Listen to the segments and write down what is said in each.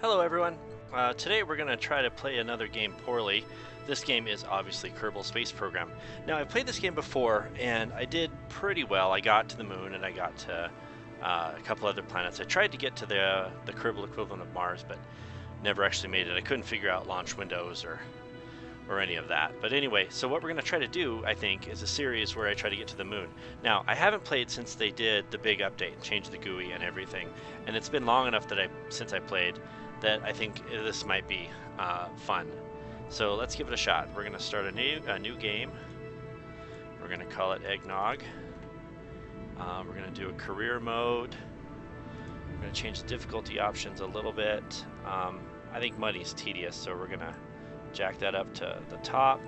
Hello everyone. Today we're going to try to play another game poorly. This game is obviously Kerbal Space Program. Now I've played this game before and I did pretty well. I got to the moon and I got to a couple other planets. I tried to get to the Kerbal equivalent of Mars, but never actually made it. I couldn't figure out launch windows or any of that. But anyway, so what we're going to try to do, I think, is a series where I try to get to the moon. Now, I haven't played since they did the big update and changed the GUI and everything, and it's been long enough since I played that I think this might be fun. So let's give it a shot. We're going to start a new game. We're going to call it Eggnog. We're going to do a career mode. We're going to change the difficulty options a little bit. I think money's tedious, so we're going to jack that up to the top.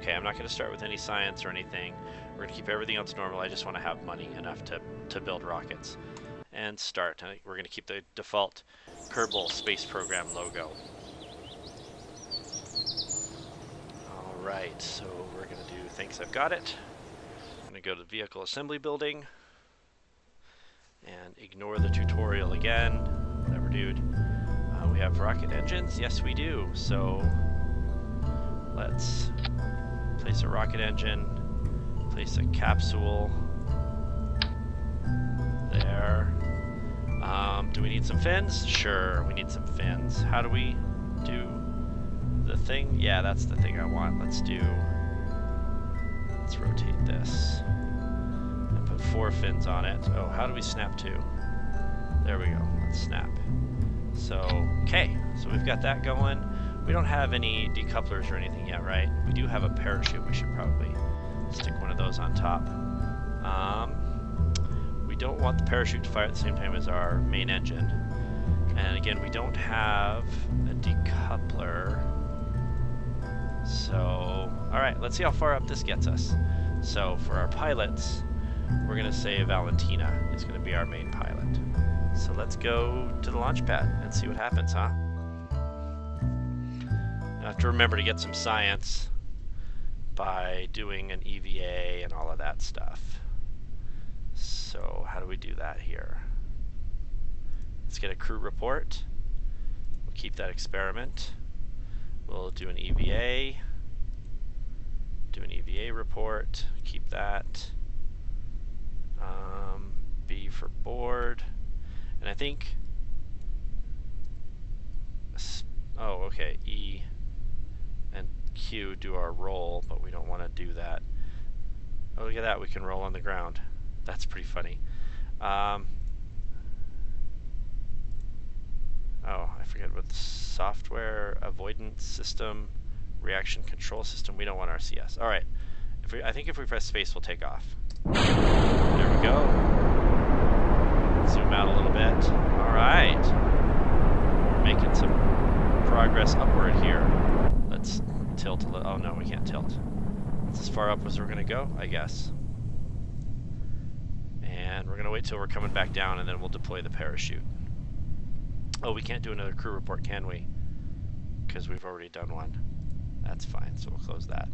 Okay, I'm not going to start with any science or anything. We're going to keep everything else normal. I just want to have money enough to build rockets. And start. I think we're going to keep the default Kerbal Space Program logo. Alright, so we're going to do Thanks I've Got It. I'm going to go to the Vehicle Assembly Building and ignore the tutorial again. Whatever, dude. We have rocket engines? Yes, we do. So let's place a rocket engine, place a capsule there. Do we need some fins? Sure, we need some fins. How do we do the thing? Yeah, that's the thing I want. Let's rotate this and put 4 fins on it. Oh, how do we snap to? There we go. Let's snap. So, okay, so we've got that going. We don't have any decouplers or anything yet, right? We do have a parachute. We should probably stick one of those on top. We don't want the parachute to fire at the same time as our main engine. And again, we don't have a decoupler. So, alright, let's see how far up this gets us. So, for our pilots, we're going to say Valentina is going to be our main pilot. So let's go to the launch pad and see what happens, huh? I have to remember to get some science by doing an EVA and all of that stuff. So how do we do that here? Let's get a crew report. We'll keep that experiment. We'll do an EVA. Do an EVA report. Keep that. B for board. And I think, oh, okay, E and Q do our roll, but we don't want to do that. Oh, look at that, we can roll on the ground. That's pretty funny. Oh, I forget what the software avoidance system, reaction control system. We don't want RCS. All right, I think if we press space, we'll take off. There we go. Zoom out a little bit. Alright. We're making some progress upward here. Let's tilt a little. Oh no, we can't tilt. That's as far up as we're going to go, I guess. And we're going to wait till we're coming back down and then we'll deploy the parachute. Oh, we can't do another crew report, can we? Because we've already done one. That's fine, so we'll close that.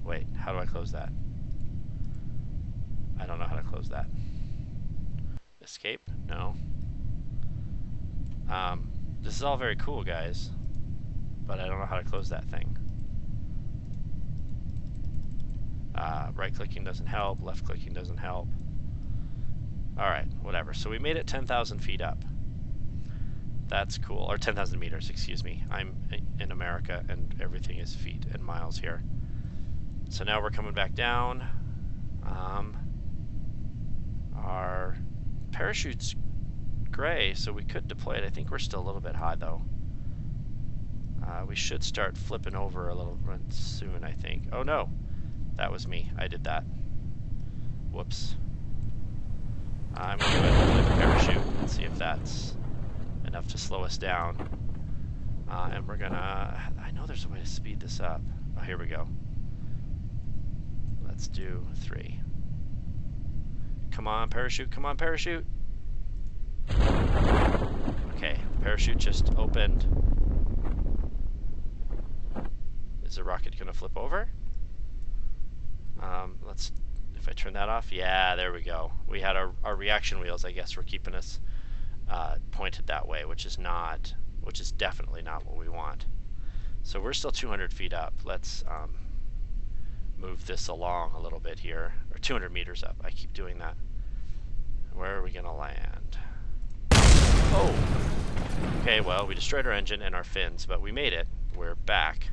Wait, how do I close that? I don't know how to close that. Escape? No. This is all very cool, guys, but I don't know how to close that thing. Right-clicking doesn't help, left-clicking doesn't help. Alright, whatever. So we made it 10,000 feet up. That's cool. Or 10,000 meters, excuse me. I'm in America, and everything is feet and miles here. So now we're coming back down. Our parachute's gray, so we could deploy it. I think we're still a little bit high, though. We should start flipping over a little bit soon, I think. Oh, no. That was me. I did that. Whoops. I'm going to go ahead and deploy the parachute and see if that's enough to slow us down. And we're going to... I know there's a way to speed this up. Oh, here we go. Let's do 3. Come on, parachute. Come on, parachute. Okay, the parachute just opened. Is the rocket going to flip over? If I turn that off? Yeah, there we go. We had our reaction wheels, I guess, were keeping us pointed that way, which is definitely not what we want. So we're still 200 feet up. Let's move this along a little bit here, or 200 meters up. I keep doing that. Where are we gonna land? Oh! Okay, well, we destroyed our engine and our fins, but we made it. We're back.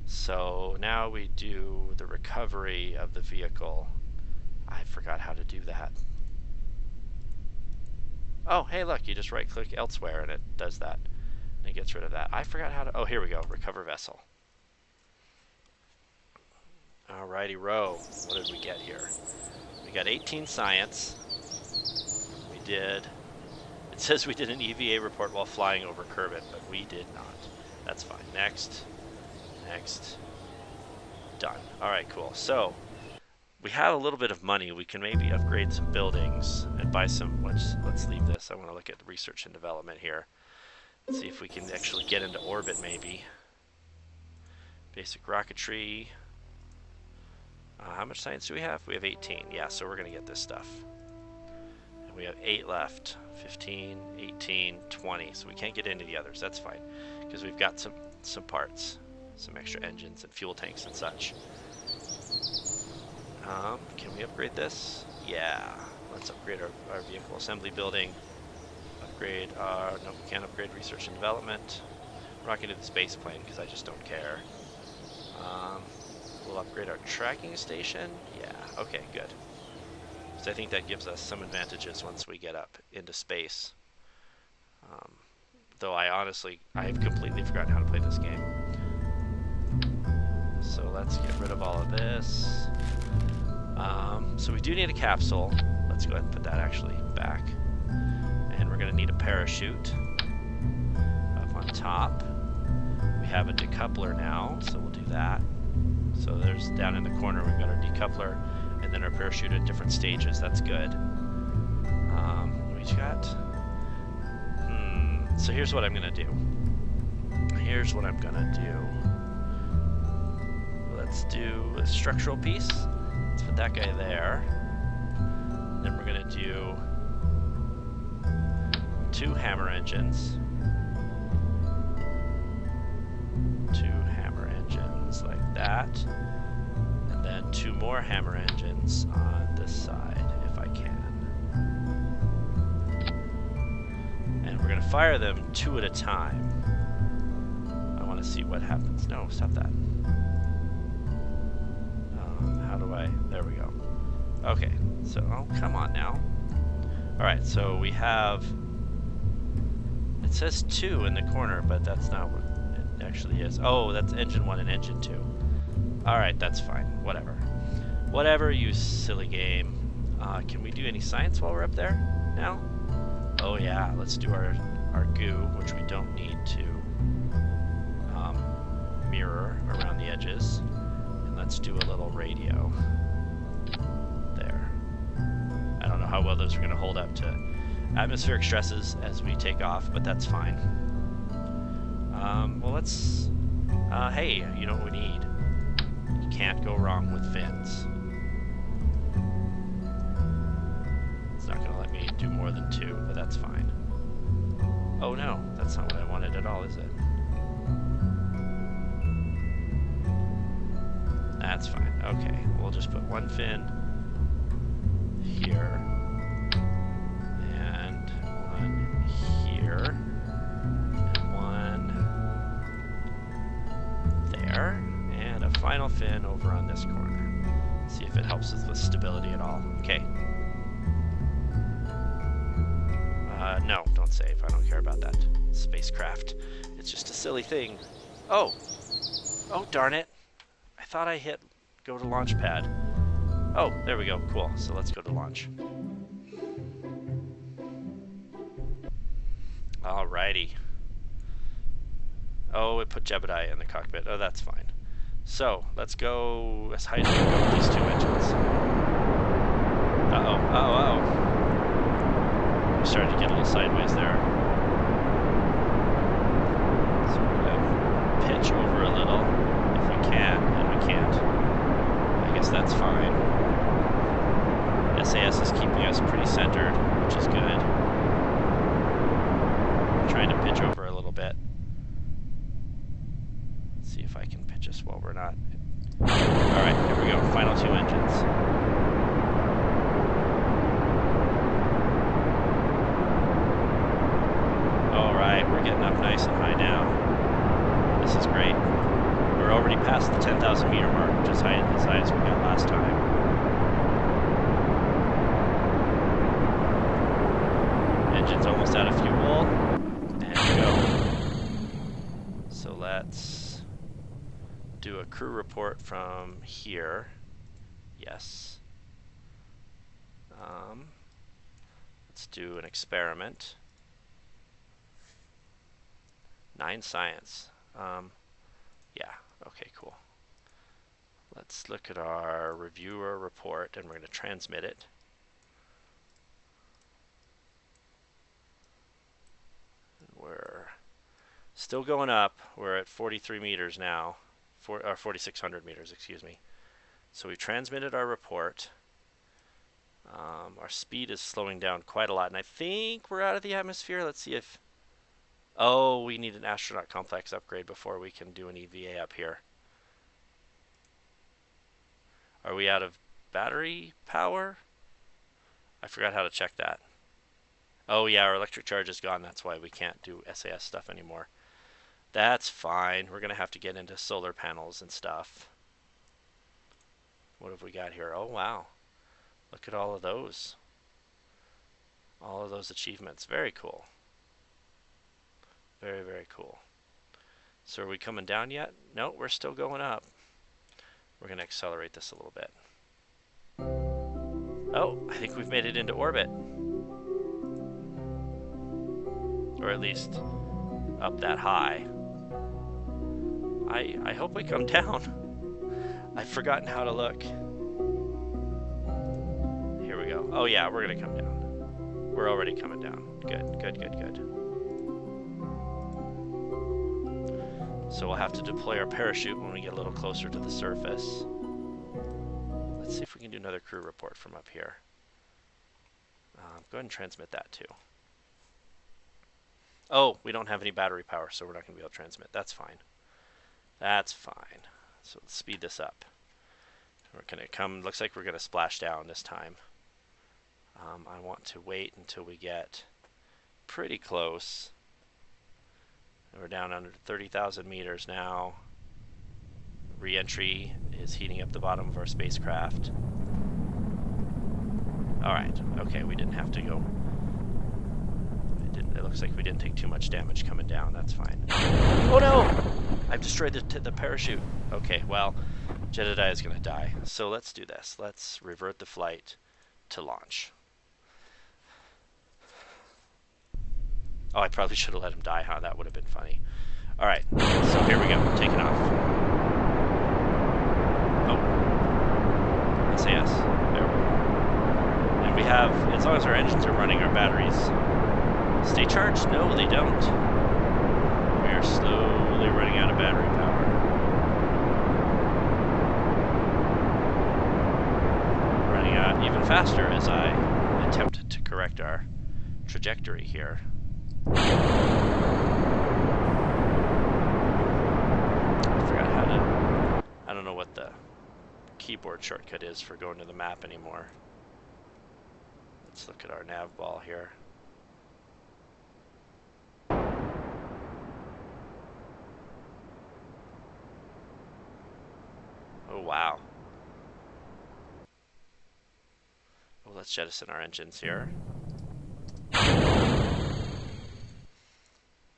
So now we do the recovery of the vehicle. I forgot how to do that. Oh, hey, look, you just right-click elsewhere and it does that. And it gets rid of that. I forgot how to... Oh, here we go. Recover vessel. Alrighty, row. What did we get here? We got 18 science. We did... It says we did an EVA report while flying over Kerbal, but we did not. That's fine. Next. Next. Done. Alright, cool. So, we have a little bit of money. We can maybe upgrade some buildings and buy some... Let's leave this. I want to look at the research and development here. Let's see if we can actually get into orbit, maybe. Basic rocketry. How much science do we have? We have 18. Yeah, so we're going to get this stuff. And we have 8 left. 15, 18, 20. So we can't get into the others. That's fine. Because we've got some parts. Some extra engines and fuel tanks and such. Can we upgrade this? Yeah. Let's upgrade our vehicle assembly building. Upgrade our... No, we can't upgrade research and development. We're not going to do the space plane because I just don't care. We'll upgrade our tracking station. Yeah, okay, good. So I think that gives us some advantages once we get up into space. Though I have completely forgotten how to play this game. So let's get rid of all of this. So we do need a capsule. Let's go ahead and put that actually back. And we're going to need a parachute up on top. We have a decoupler now, so we'll do that. So there's down in the corner we've got our decoupler and then our parachute at different stages. That's good. We've got... So here's what I'm going to do. Let's do a structural piece. Let's put that guy there. Then we're going to do 2 hammer engines. 2 hammer engines like that. And then 2 more hammer engines on this side, if I can. And we're going to fire them 2 at a time. I want to see what happens. No, stop that. How do I... There we go. Okay, so... Oh, come on now. Alright, so we have... It says 2 in the corner, but that's not what it actually is. Oh, that's engine 1 and engine 2. Alright, that's fine. Whatever. Whatever, you silly game. Can we do any science while we're up there now? Oh yeah, let's do our goo, which we don't need to mirror around the edges. And let's do a little radio. There. I don't know how well those are going to hold up to atmospheric stresses as we take off, but that's fine. Well, let's... hey, you know what we need? You can't go wrong with fins. It's not going to let me do more than 2, but that's fine. Oh no, that's not what I wanted at all, is it? That's fine. Okay, we'll just put 1 fin here. And 1 here. And 1 there. And a final fin over on this corner. See if it helps us with stability at all. Okay. No, don't save. I don't care about that spacecraft. It's just a silly thing. Oh! Oh, darn it. I thought I hit go to launch pad. Oh, there we go. Cool. So let's go to launch. Alrighty. Oh, it put Jebediah in the cockpit. Oh, that's fine. So, let's go as high as we can go with these 2 engines. Uh-oh. Uh-oh. We started to get a little sideways there. So we're going to pitch over a little if we can, and we can't. I guess that's fine. SAS is keeping us pretty centered, which is good. I'm trying to pitch over a little bit. Let's see if I can pitch us while we're not. Alright, here we go. Final 2 engines. Alright, we're getting up nice and high now. This is great. We're already past the 10,000 meter mark, which is as high as we got last time. Engine's almost out of fuel, and go. So let's do a crew report from here. Yes. Let's do an experiment. 9 science. Yeah, okay, cool. Let's look at our reviewer report, and we're going to transmit it. We're still going up. We're at 43 meters now, or 4,600 meters, excuse me. So we transmitted our report. Our speed is slowing down quite a lot, and I think we're out of the atmosphere. Let's see if... Oh, we need an astronaut complex upgrade before we can do an EVA up here. Are we out of battery power? I forgot how to check that. Oh yeah, our electric charge is gone. That's why we can't do SAS stuff anymore. That's fine. We're going to have to get into solar panels and stuff. What have we got here? Oh wow. Look at all of those. All of those achievements. Very cool. Very, very cool. So are we coming down yet? No, we're still going up. We're going to accelerate this a little bit. Oh, I think we've made it into orbit. Or at least up that high. I hope we come down. I've forgotten how to look. Here we go. Oh yeah, we're going to come down. We're already coming down. Good, good, good, good. So we'll have to deploy our parachute when we get a little closer to the surface. Let's see if we can do another crew report from up here. Go ahead and transmit that too. Oh, we don't have any battery power, so we're not going to be able to transmit. That's fine. That's fine. So let's speed this up. We're going to come, looks like we're going to splash down this time. I want to wait until we get pretty close. We're down under 30,000 meters now. Re-entry is heating up the bottom of our spacecraft. Alright, okay, we didn't have to go. It looks like we didn't take too much damage coming down, that's fine. Oh no! I've destroyed the parachute. Okay, well, Jedediah is going to die. So let's do this. Let's revert the flight to launch. Oh, I probably should have let him die, huh? That would have been funny. Alright, so here we go. Taking off. Oh. SAS. There we go. And we have, as long as our engines are running, our batteries stay charged? No, they don't. We are slowly running out of battery power. Running out even faster as I attempt to correct our trajectory here. I forgot how to... I don't know what the keyboard shortcut is for going to the map anymore. Let's look at our nav ball here. Oh, wow. Well, let's jettison our engines here.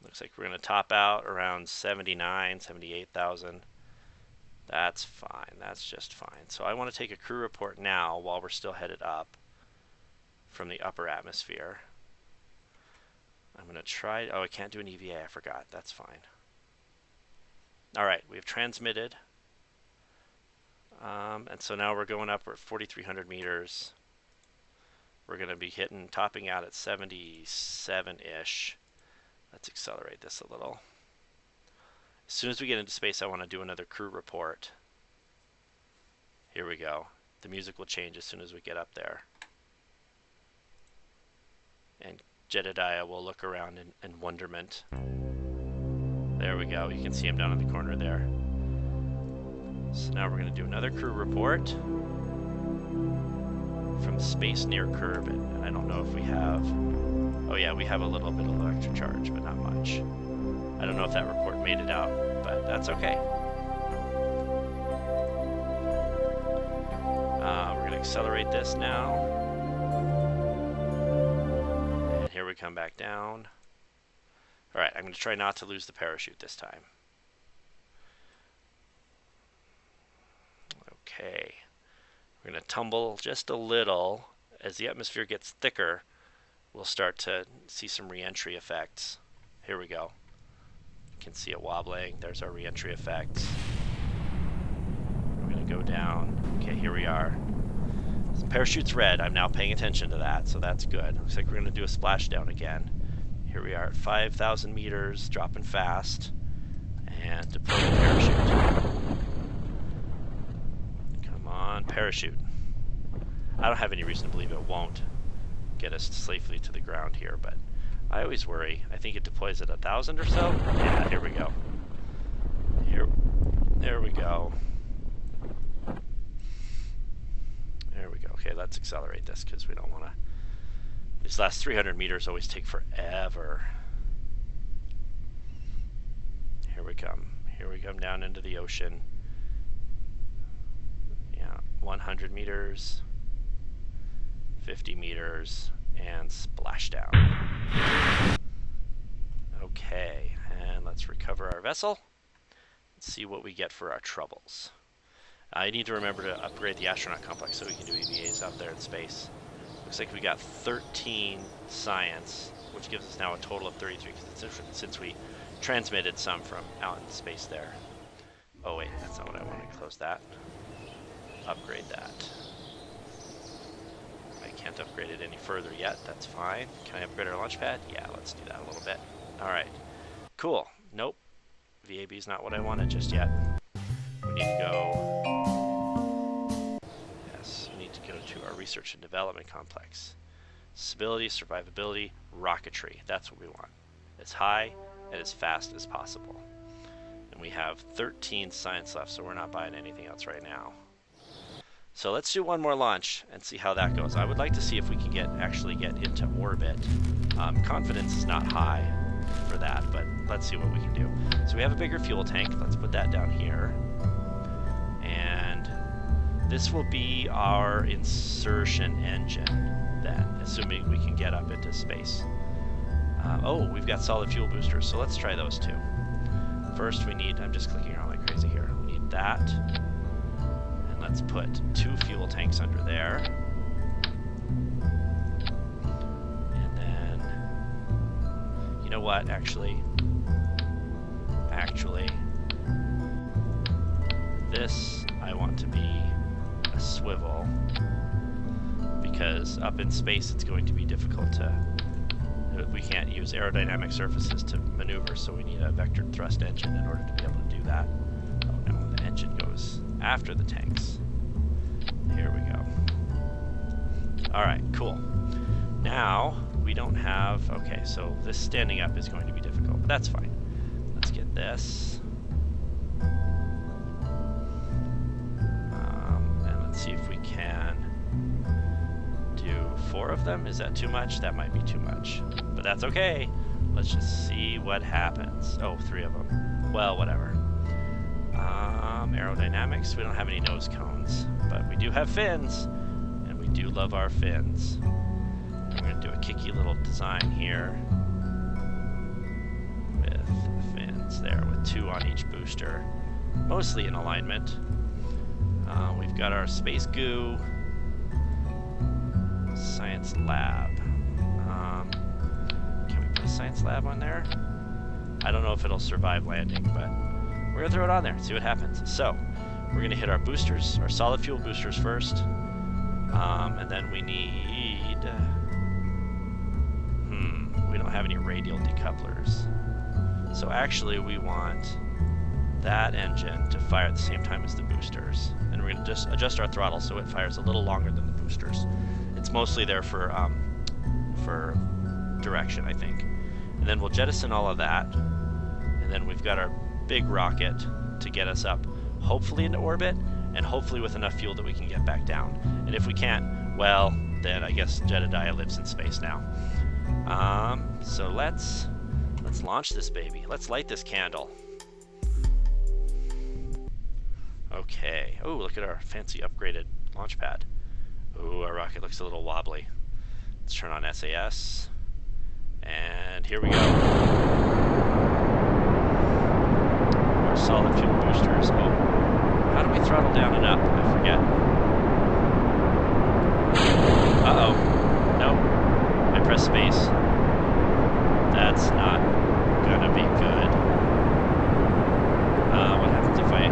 Looks like we're going to top out around 79, 78,000. That's fine. That's just fine. So I want to take a crew report now while we're still headed up from the upper atmosphere. I'm going to try... Oh, I can't do an EVA. I forgot. That's fine. All right. We've transmitted. And so now we're going up. We're at 4,300 meters. We're going to be topping out at 77-ish. Let's accelerate this a little. As soon as we get into space, I want to do another crew report. Here we go. The music will change as soon as we get up there. And Jedediah will look around in wonderment. There we go. You can see him down in the corner there. So now we're going to do another crew report from space near Kerbal. And I don't know if we have... Oh yeah, we have a little bit of electric charge, but not much. I don't know if that report made it out, but that's okay. We're going to accelerate this now. And here we come back down. Alright, I'm going to try not to lose the parachute this time. Okay. We're going to tumble just a little. As the atmosphere gets thicker, we'll start to see some re-entry effects. Here we go. You can see it wobbling. There's our re-entry effects. We're going to go down. Okay, here we are. So parachute's red. I'm now paying attention to that, so that's good. Looks like we're going to do a splashdown again. Here we are at 5,000 meters, dropping fast, and deploy the parachute. Come on, parachute. I don't have any reason to believe it won't get us safely to the ground here, but I always worry. I think it deploys at 1,000 or so. Yeah, here we go. There we go. There we go. Okay, let's accelerate this because we don't want to... These last 300 meters always take forever. Here we come. Here we come down into the ocean. Yeah, 100 meters, 50 meters, and splashdown. Okay, and let's recover our vessel. Let's see what we get for our troubles. I need to remember to upgrade the astronaut complex so we can do EVAs out there in space. Looks like we got 13 science, which gives us now a total of 33, since we transmitted some from out in space there. Oh wait, that's not what I wanted. Close that. Upgrade that. I can't upgrade it any further yet. That's fine. Can I upgrade our launch pad? Yeah, let's do that a little bit. Alright. Cool. Nope. VAB is not what I wanted just yet. We need to go... to our research and development complex. Stability, survivability, rocketry. That's what we want. As high and as fast as possible. And we have 13 science left, so we're not buying anything else right now. So let's do one more launch and see how that goes. I would like to see if we can actually get into orbit. Confidence is not high for that, but let's see what we can do. So we have a bigger fuel tank. Let's put that down here. And this will be our insertion engine then, assuming we can get up into space. Oh, we've got solid fuel boosters, so let's try those two. First we need, I'm just clicking around like crazy here, we need that. And let's put 2 fuel tanks under there. And then, you know what, actually, this I want to be a swivel, because up in space it's going to be difficult to, we can't use aerodynamic surfaces to maneuver, so we need a vectored thrust engine in order to be able to do that. Oh no, the engine goes after the tanks. Here we go. Alright, cool. Now, we don't have, okay, so this standing up is going to be difficult, but that's fine. Let's get this. And let's see if we can do 4 of them. Is that too much? That might be too much, but that's okay. Let's just see what happens. Oh, 3 of them. Well, whatever. Aerodynamics, we don't have any nose cones, but we do have fins, and we do love our fins. I'm going to do a kicky little design here with fins there, with 2 on each booster, mostly in alignment. We've got our space goo, science lab. Can we put a science lab on there? I don't know if it'll survive landing, but we're going to throw it on there and see what happens. So, we're going to hit our boosters, our solid fuel boosters first, and then we need... we don't have any radial decouplers. So actually we want that engine to fire at the same time as the boosters. And we're going to just adjust our throttle so it fires a little longer than the boosters. It's mostly there for direction, I think. And then we'll jettison all of that. And then we've got our big rocket to get us up, hopefully into orbit, and hopefully with enough fuel that we can get back down. And if we can't, well, then I guess Jedediah lives in space now. So let's launch this baby. Let's light this candle. Okay. Oh, look at our fancy upgraded launch pad. Oh, our rocket looks a little wobbly. Let's turn on SAS. And here we go. Our solid fuel boosters. Oh, how do we throttle down and up? I forget. Uh-oh. Nope. I press space. That's not gonna be good. What happens if I...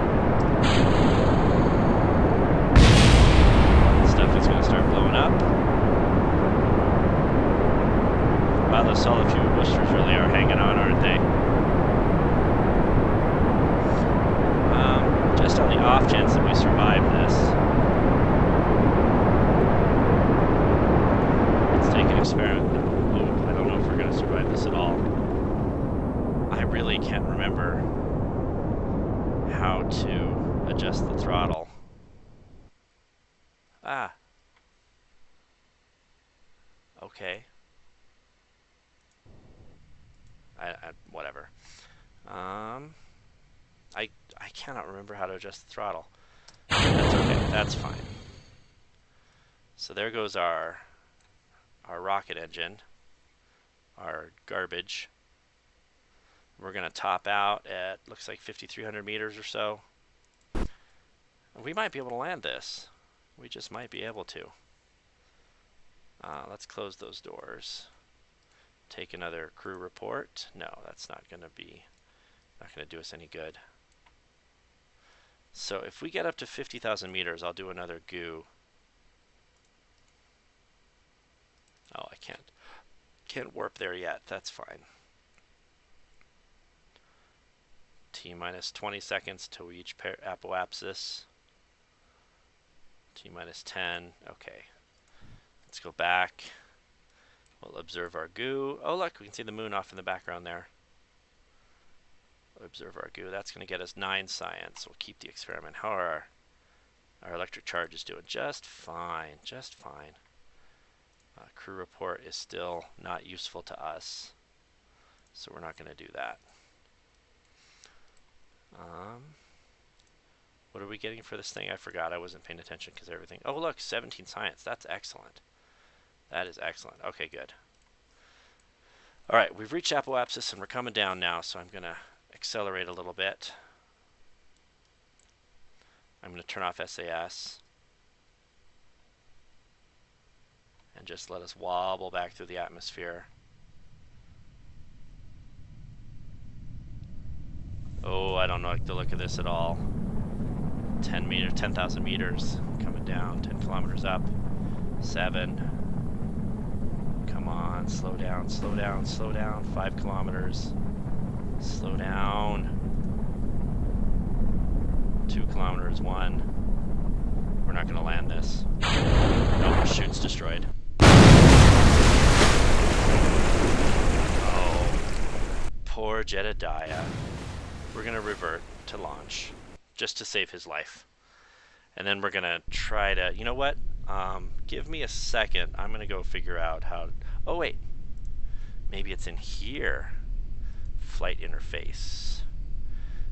Stuff is gonna start blowing up. Wow, those solid fuel boosters really are hanging on, aren't they? Just on the off chance that we survive this, let's take an experiment. Oh, I don't know if we're going to survive this at all. I really can't remember how to adjust the throttle. Ah. Okay. Whatever. I cannot remember how to adjust the throttle. That's okay. That's fine. So there goes our rocket engine, our garbage. We're going to top out at, looks like 5,300 meters or so. We might be able to land this. We just might be able to. Let's close those doors. Take another crew report. No, that's not going to do us any good. So if we get up to 50,000 meters, I'll do another goo. Oh, I can't warp there yet. That's fine. T minus 20 seconds till we reach apoapsis. T minus 10. Okay. Let's go back. We'll observe our goo. Oh, look, we can see the moon off in the background there. Observe our goo. That's going to get us 9 science. We'll keep the experiment. How are our electric charges doing? Just fine. Just fine. Crew report is still not useful to us, so we're not going to do that. What are we getting for this thing? I forgot. I wasn't paying attention because everything... Oh, look, 17 science. That's excellent. That is excellent. Okay, good. All right, we've reached apoapsis and we're coming down now, so I'm going to accelerate a little bit. I'm going to turn off SAS and just let us wobble back through the atmosphere. Oh, I don't like the look of this at all. 10,000 meters coming down, 10 kilometers up, 7. Come on, slow down, slow down, slow down, 5 kilometers. Slow down. 2 kilometers, 1. We're not going to land this. Nope, chute's destroyed. Oh, poor Jedediah. We're going to revert to launch just to save his life. And then we're going to try to, you know what? Give me a second. I'm going to go figure out how... Oh, wait. Maybe it's in here. Flight interface.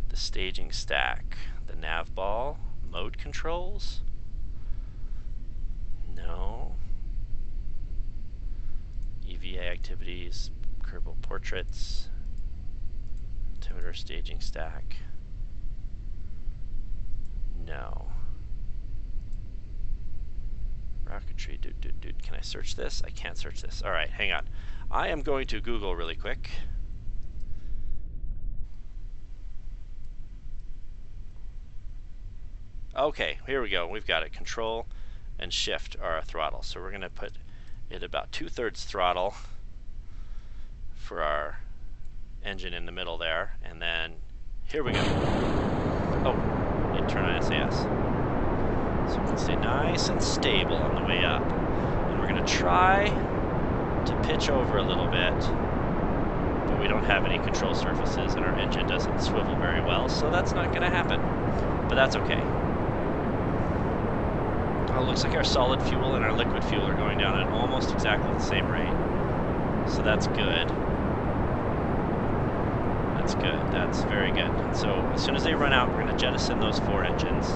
The staging stack. The nav ball. Mode controls. No. EVA activities. Kerbal portraits. Altimeter staging stack. No. Rocketry, dude. Can I search this? I can't search this. All right, hang on. I am going to Google really quick. Okay, here we go. We've got it. Control and shift are our throttle. So we're going to put it about 2/3 throttle for our engine in the middle there. And then here we go. Oh, need to turn on SAS. So we can stay nice and stable on the way up. And we're going to try to pitch over a little bit, but we don't have any control surfaces and our engine doesn't swivel very well, so that's not going to happen. But that's okay. Oh, it looks like our solid fuel and our liquid fuel are going down at almost exactly the same rate. So that's good. That's good. That's very good. So as soon as they run out, we're going to jettison those 4 engines.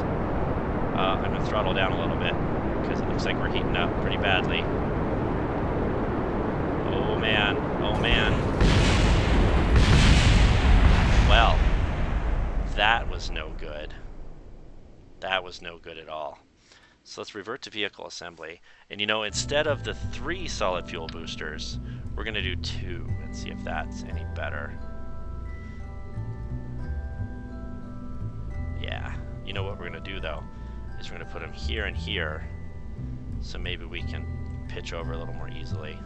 I'm going to throttle down a little bit because it looks like we're heating up pretty badly. Oh man. Oh man. Well, that was no good. That was no good at all. So let's revert to vehicle assembly. And you know, instead of the 3 solid fuel boosters, we're going to do 2 and see if that's any better. Yeah. You know what we're going to do though, is we're going to put them here and here, so maybe we can pitch over a little more easily.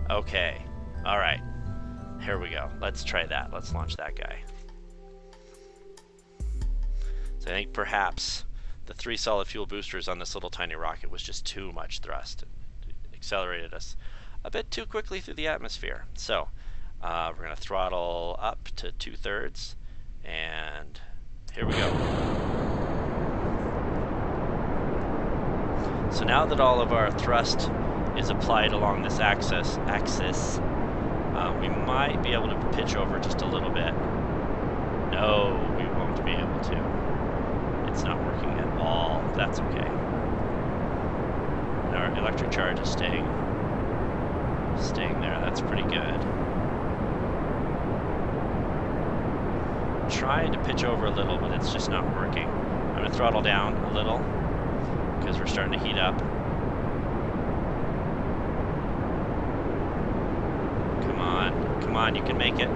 Okay. Alright. Here we go. Let's try that. Let's launch that guy. So I think perhaps the 3 solid fuel boosters on this little tiny rocket was just too much thrust. It accelerated us a bit too quickly through the atmosphere. So we're going to throttle up to 2/3, and here we go. So now that all of our thrust is applied along this axis, we might be able to pitch over just a little bit. No, we won't be able to. It's not working at all. That's okay. And our electric charge is staying there. That's pretty good. Trying to pitch over a little, but it's just not working. I'm going to throttle down a little because we're starting to heat up. Come on, you can make it.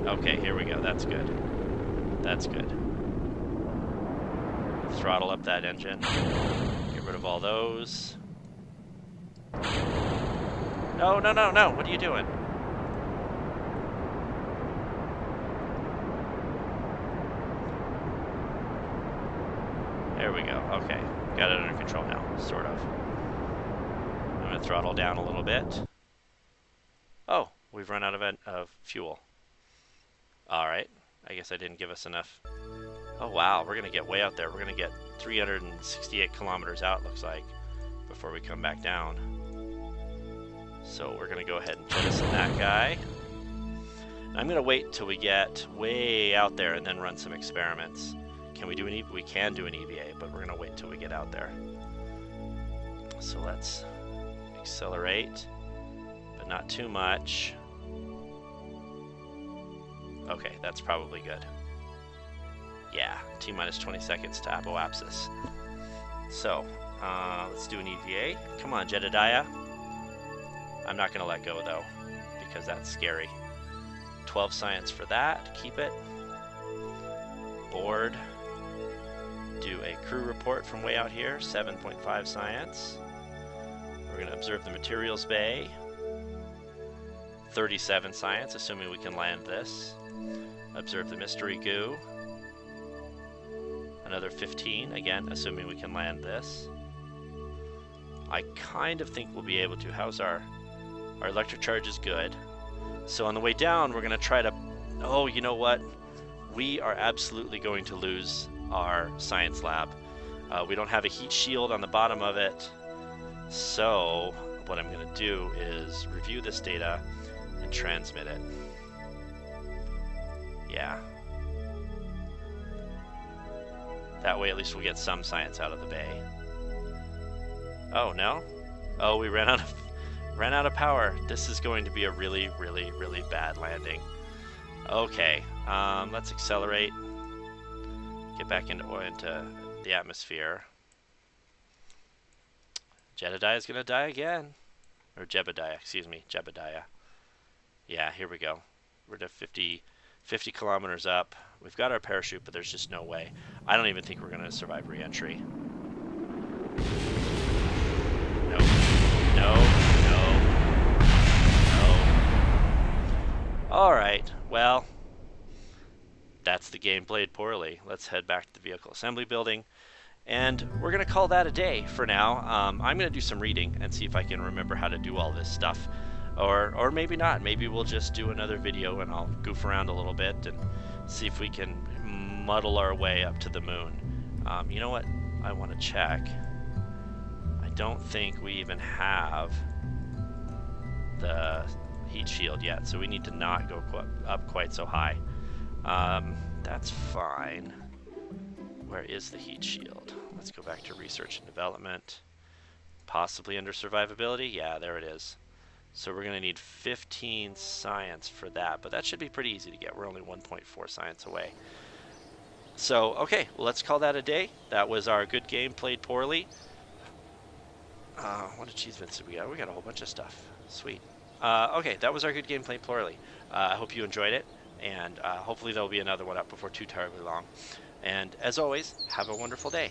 Okay, here we go. That's good. That's good. Throttle up that engine. Get rid of all those. No, no, no, no. What are you doing? There we go. Okay. Got it under control now, sort of. I'm going to throttle down a little bit. Oh, we've run out of fuel. Alright. I guess I didn't give us enough. Oh wow, we're going to get way out there. We're going to get 368 kilometers out, looks like, before we come back down. So we're going to go ahead and jettison that guy. I'm going to wait till we get way out there and then run some experiments. Can we do an we can do an EVA, but we're going to wait till we get out there. So let's accelerate, but not too much. Okay, that's probably good. Yeah, T-minus 20 seconds to apoapsis. So, let's do an EVA. Come on, Jedediah. I'm not going to let go, though, because that's scary. 12 science for that. Keep it. Board. Do a crew report from way out here. 7.5 science. We're going to observe the materials bay. 37 science, assuming we can land this. Observe the mystery goo. Another 15, again, assuming we can land this. I kind of think we'll be able to. How's our electric charge is good. So on the way down, we're going to try to... Oh, you know what? We are absolutely going to lose our science lab. We don't have a heat shield on the bottom of it. So what I'm going to do is review this data and transmit it. Yeah. That way at least we'll get some science out of the bay. Oh, no? Oh, we ran out of power. This is going to be a really, really, really bad landing. Okay, let's accelerate. Get back into the atmosphere. Jedediah is going to die again. Or Jebediah, excuse me, Jebediah. Yeah, here we go. We're to 50 kilometers up. We've got our parachute, but there's just no way. I don't even think we're going to survive re-entry. No. No. No. No. Alright, well, that's the game played poorly. Let's head back to the vehicle assembly building And we're going to call that a day for now. I'm going to do some reading and see if I can remember how to do all this stuff. Or maybe not. Maybe we'll just do another video and I'll goof around a little bit and see if we can muddle our way up to the moon. You know what? I want to check. I don't think we even have the heat shield yet, so we need to not go up quite so high. That's fine. Where is the heat shield? Let's go back to research and development. Possibly under survivability? Yeah, there it is. So we're going to need 15 science for that, but that should be pretty easy to get. We're only 1.4 science away. So, okay, well, let's call that a day. That was our good game played poorly. What achievements did we got? We got a whole bunch of stuff. Sweet. Okay, that was our good game played poorly. I hope you enjoyed it, and hopefully there'll be another one up before too terribly long. And as always, have a wonderful day.